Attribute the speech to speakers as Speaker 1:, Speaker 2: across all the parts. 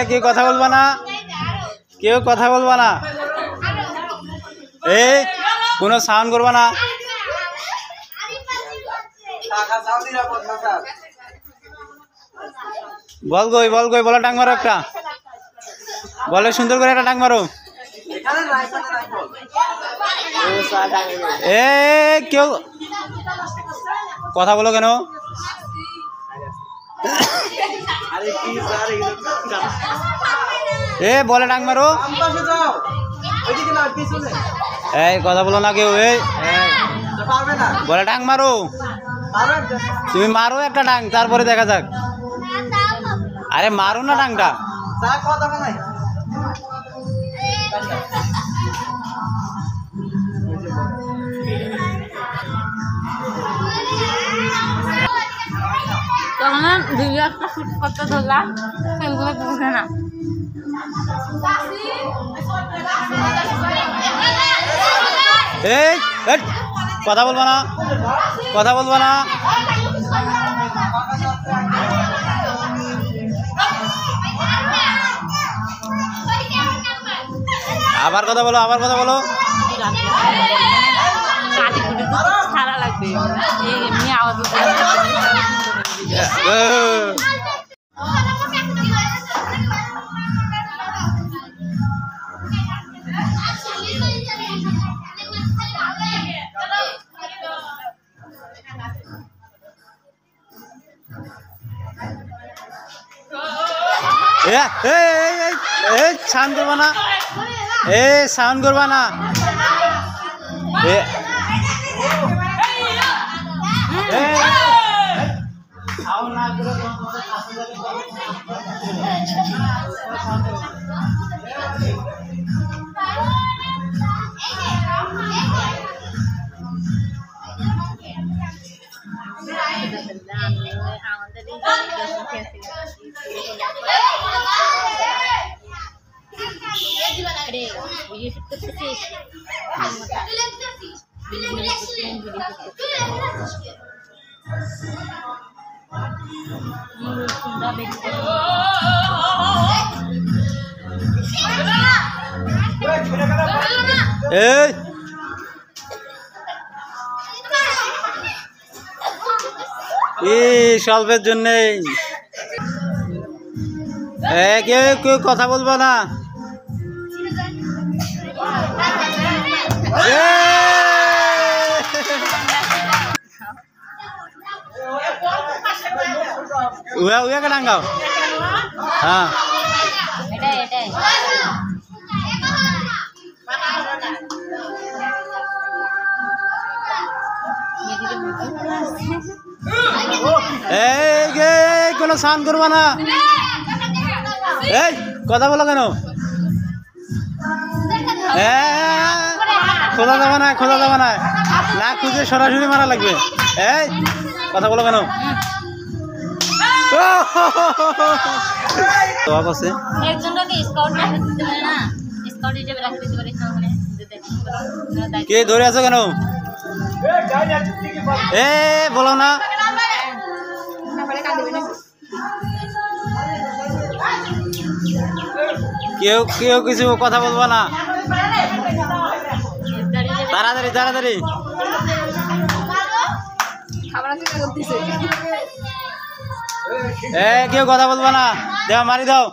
Speaker 1: কেউ কথা বলবা না, কেউ কথা বলবা না, কোনো সাউন্ড করবা না। বল গই বলে ডাং মারো একটা, বলে সুন্দর করে একটা ডাং মারো। কেউ কথা বলো কেন? বলে ডাং মারো। কথা বলো না কেউ। বলে ডাং মারো, তুমি মারো একটা ডাং, তারপরে দেখা যাক। আরে মারো না ডাংটা।
Speaker 2: তখন ভিডিও একটা শুট করতে ধরলাম, সেগুলো বুঝে না।
Speaker 1: কথা বলবা না, কথা বলবা না। আবার কথা বলো, আবার কথা বলো।
Speaker 2: সারা লাগবে এমনি আওয়াজ।
Speaker 1: সাউন্ড করবা না, সাউন্ড করবা না। স্বল্পের জন্য কেউ কথা বলবো না। উয়া ডাঙ্গাও। হ্যাঁ কোনো সাউন্ড করবা না। কথা বলো কেন? খোঁজা যাবে না, খোঁজা যাবে না, না খুঁজে সরাসরি মারা লাগবে। কথা বলো কেন? কে ধরে আছো কেন? বলো না। কেউ কেউ কিছু কথা বলবো না। তাড়াতাড়ি তাড়াতাড়ি। কেউ কথা বলবো না, দেওয়া মারি দাও।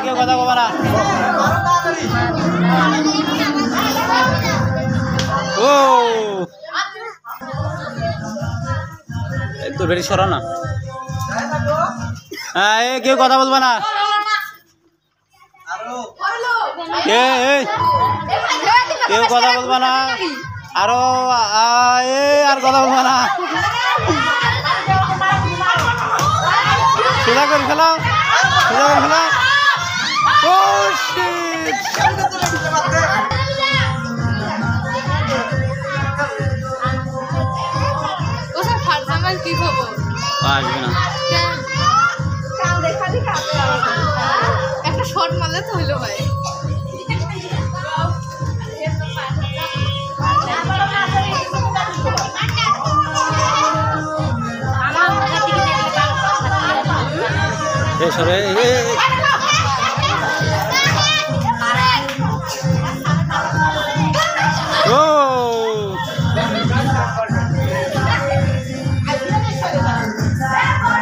Speaker 1: কেউ কথা বলবো না। ও তো বেশি সরা না। কেউ কথা বলবো না। কেউ কথা বলবো না। আরো আর কথা বলবো না। সোজা করে ফেলাও, সোজা করে ফেলাও।
Speaker 2: আবার কি খবর?
Speaker 1: আসবে না।
Speaker 2: একটা শর্ট মারলে তো হইলো ভাই।
Speaker 1: সরে ও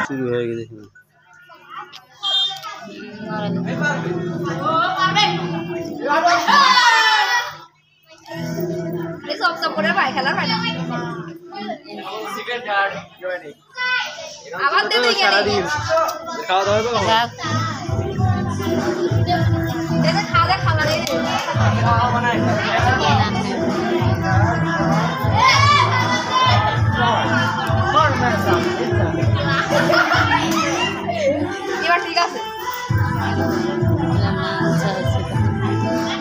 Speaker 1: শুরু হয়ে গেছে। সারাদিন খাওয়া দাওয়া তো
Speaker 2: এবার ঠিক আছে।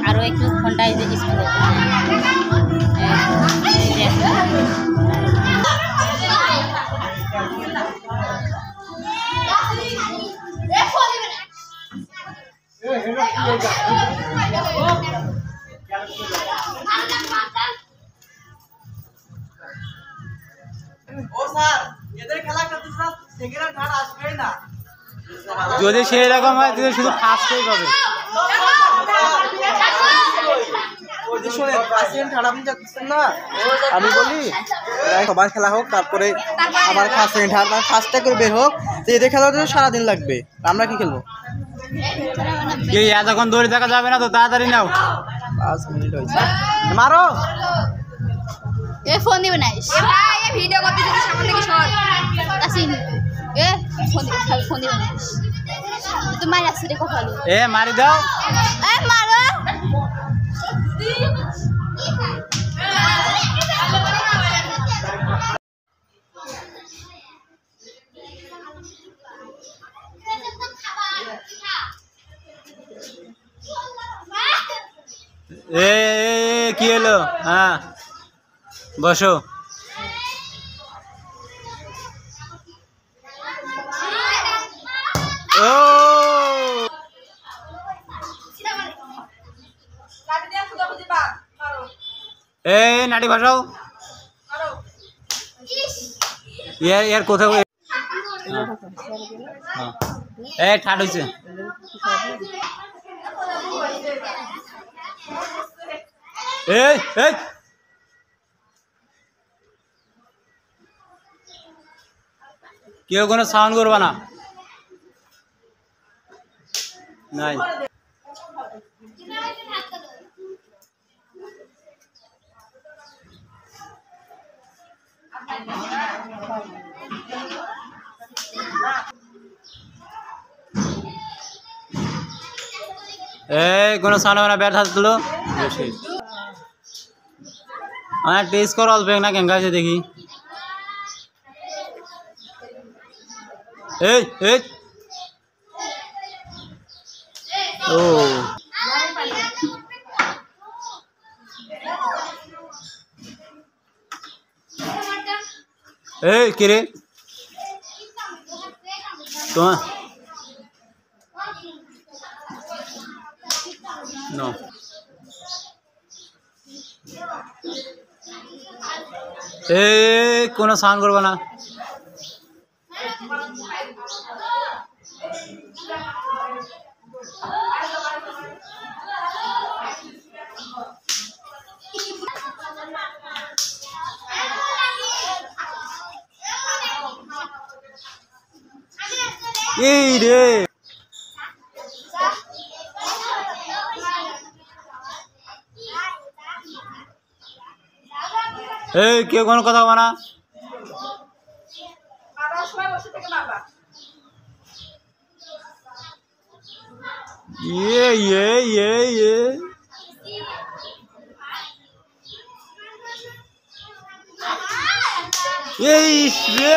Speaker 3: আরো একটু ঘন্টায় স্কুলে
Speaker 1: যদি সেই রকম হয় তাহলে শুধু ফার্স্টেই পাবে।
Speaker 4: আমি বলি সবার খেলা হোক, তারপরে আবার ফার্স্টটা করে বের হোক। তো এদের খেলা তো সারাদিন লাগবে, আমরা কি খেলবো?
Speaker 1: এতক্ষণ দৌড়ে থাকা যাবে না তো, তাড়াতাড়ি নাও।
Speaker 4: 5 মিনিট হয়েছে, মারো।
Speaker 3: এ ফোন দিবে না
Speaker 2: ভিডিও করতে যদি সামনে থেকে সর
Speaker 3: আসিন এ ফোন দিবে না তোমার আসছে রে কথা বলো
Speaker 1: এ মারি দাও।
Speaker 3: এ মারো
Speaker 1: এ কি হলো? হ্যাঁ বসো। ও এই নাটি ভাসাও। ইয়ার কোথাও এই ঠাট হয়েছে। এই এই কেউ কোনো সাউন্ড করবা না। নাই এই কোনো সাউন্ড হবে না। ব্যাট হাত তুলো। টেস্ট করো অল্প না কেঙ্কা আছে দেখি। এই এই ও এই কে রে তোমার নো এই কোনো সাউন্ড করবা না। এই রে এই কেউ কোনো কথা বলো না। এই রে